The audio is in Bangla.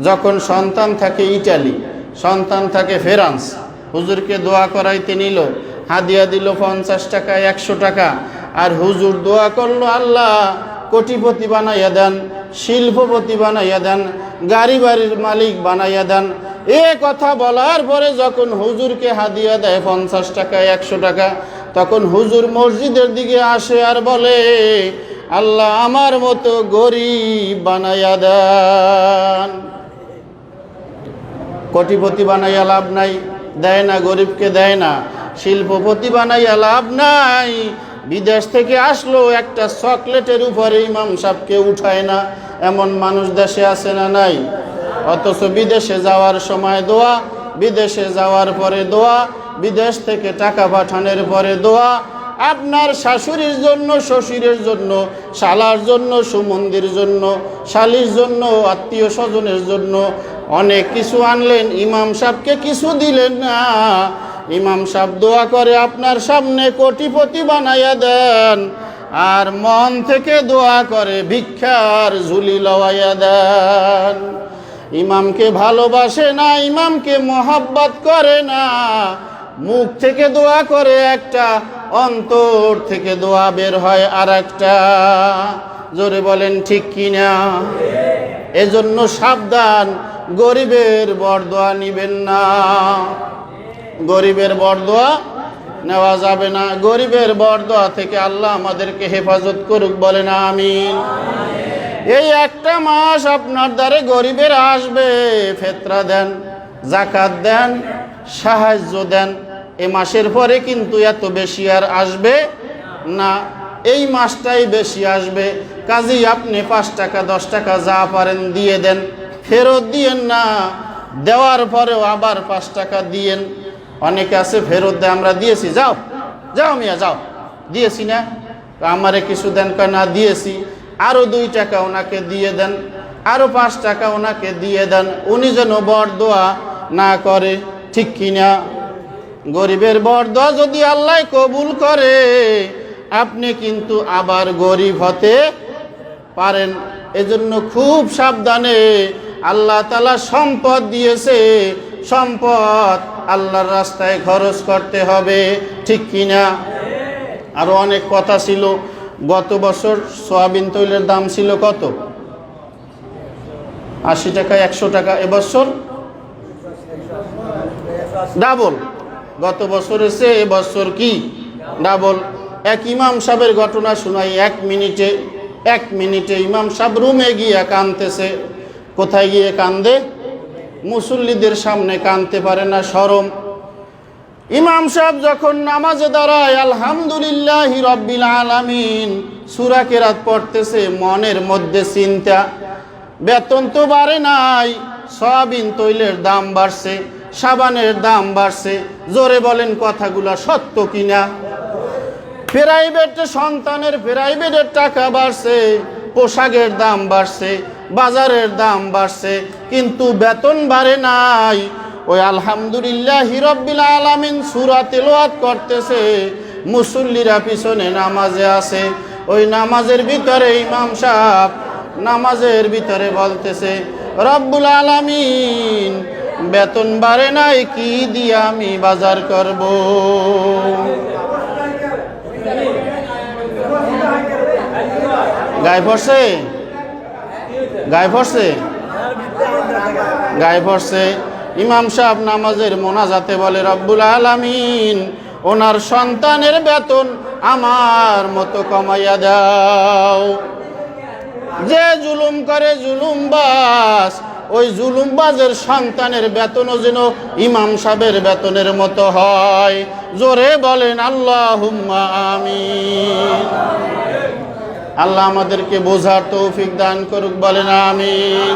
যখন সন্তান থাকে ইটালি, সন্তান থাকে ফ্রান্স, হুজুরকে দোয়া করাইতে নিল, হাদিয়া দিল 50 টাকা 100 টাকা, আর হুজুর দোয়া করলো আল্লাহ কোটিপতি বানাইয়া দেন, শিল্পপতি বানাইয়া দেন, গাড়ি বাড়ির মালিক বানাইয়া দেন। এ কথা বলার পরে যখন হুজুরকে হাদিয়া দেয় 50 টাকা 100 টাকা, তখন হুজুর মসজিদের দিকে আসে আর বলে, আল্লাহ আমার মতো গরিব বানাইয়া দেন। কোটিপতি বানাইয়া লাভ নাই, দেয় না, গরিবকে দেয় না। শিল্পপতি বানাইয়া লাভ নাই, বিদেশ থেকে আসলো একটা চকলেটের উপরে ইমাম সাহেবকে উঠায় না, এমন মানুষ দেশে আছে না নাই? অথচ বিদেশে যাওয়ার সময় দোয়া, বিদেশে যাওয়ার পরে দোয়া, বিদেশ থেকে টাকা পাঠানোর পরে দোয়া, আপনার শাশুড়ির জন্য, শ্বশুরের জন্য, শালার জন্য, সুমন্দির জন্য, শালির জন্য, আত্মীয় স্বজনের জন্য অনেক কিছু আনলেন, ইমাম সাহেবকে কিছু দিলেন না। ইমাম সাহেব দোয়া করে আপনার সামনে কোটিপতি বানাইয়া দেন, আর মন থেকে দোয়া করে ভিক্ষার ঝুলি লওয়াইয়া দেন। ইমামকে ভালোবাসে না, ইমামকে মহব্বত করে না, মুখ থেকে দোয়া করে একটা, অন্তর থেকে দোয়া বের হয় আর একটা। জোরে বলেন ঠিক কিনা? এজন্য সাবধান, গরিবের বরদোয়া নিবেন না, গরিবের বরদোয়া নেওয়া যাবে না। গরিবের বরদোয়া থেকে আল্লাহ আমাদেরকে হেফাজত করুক, বলেন আমিন। এই একটা মাস আপনার দ্বারে গরিবের আসবে, ফেতরা দেন, যাকাত দেন, সাহায্য দেন, এ মাসের পরে কিন্তু এত বেশি আর আসবে না, এই মাসটাই বেশি আসবে। কাজেই আপনি 5 টাকা 10 টাকা যা পারেন দিয়ে দেন, ফেরত দিয়েন না, দেওয়ার পরেও আবার 5 টাকা দিয়েন। অনেকে আছে ফেরত দেয়, আমরা দিয়েছি, যাও যাও মিয়া যাও, দিয়েছি না, আমারে কিছু দেন, কয় না দিয়েছি, আরও 2 টাকা ওনাকে দিয়ে দেন, আরও 5 টাকা ওনাকে দিয়ে দেন, উনি যেন বরদোয়া না করে, ঠিক কিনা? গরিবের বরদোয়া যদি আল্লাহ কবুল করে, আপনি কিন্তু আবার গরিব হতে পারেন। এজন্য খুব সাবধানে, আল্লাহ তাআলা সম্পদ দিয়েছে, সম্পদ আল্লাহর রাস্তায় খরচ করতে হবে, ঠিক কিনা? আরো অনেক কথা ছিল। গত বছর সয়াবিন তৈলের দাম ছিল কত? 80 টাকা 100 টাকা, এবছর ডাবল। গত বছরের চেয়ে এবছর কি ডাবল। এক ইমাম সাহেবের ঘটনা শোনাই, 1 মিনিটে ইমাম সাহেব রুমে গিয়ে কাঁদতেছে। কোথায় গিয়ে কান্দে? মুসল্লিদের সামনে কাঁদতে পারে না, শরম। ইমাম সাহেব যখন নামাজে দাঁড়ায়, আলহামদুলিল্লাহি রাব্বিল আলামিন সূরা কেরাত পড়তেছে, মনের মধ্যে চিন্তা, বেতন তো বাড়ে নাই, সয়াবিন তৈলের দাম বাড়ছে, সাবানের দাম বাড়ছে। জোরে বলেন কথাগুলা সত্য কিনা? প্রাইভেটে সন্তানের প্রাইভেটের টাকা বাড়ছে, পোশাকের দাম বাড়ছে, বাজারের দাম বাড়ছে, কিন্তু বেতন বাড়ে নাই। ওই আলহামদুলিল্লাহি রাব্বিল আলামিন সূরা তেলাওয়াত করতেছে, মুসল্লিরা পিছনে নামাজে আছে। ওই নামাজের ভিতরে ইমাম সাহেব নামাজের ভিতরে বলতেছে, রব্বুল আলামিন বেতন বাড়ে নাই, কি দিয়ে আমি বাজার করব? গায়ে পড়ছে, গায়ে পড়ছে, গায়ে পড়ছে। ইমাম সাহেব নামাজের মোনাজাতে বলে, রব্বুল আলামিন ওনার সন্তানের বেতন আমার মতো কমাইয়া দাও। যে জুলুম করে জুলুমবাজ, ওই জুলুমবাজের সন্তানের বেতনও যেন ইমাম সাহেবের বেতনের মতো হয়। জোরে বলেন আল্লাহুম্মা আমিন। আল্লাহ আমাদেরকে বোঝার তৌফিক দান করুক, বলেন আমিন।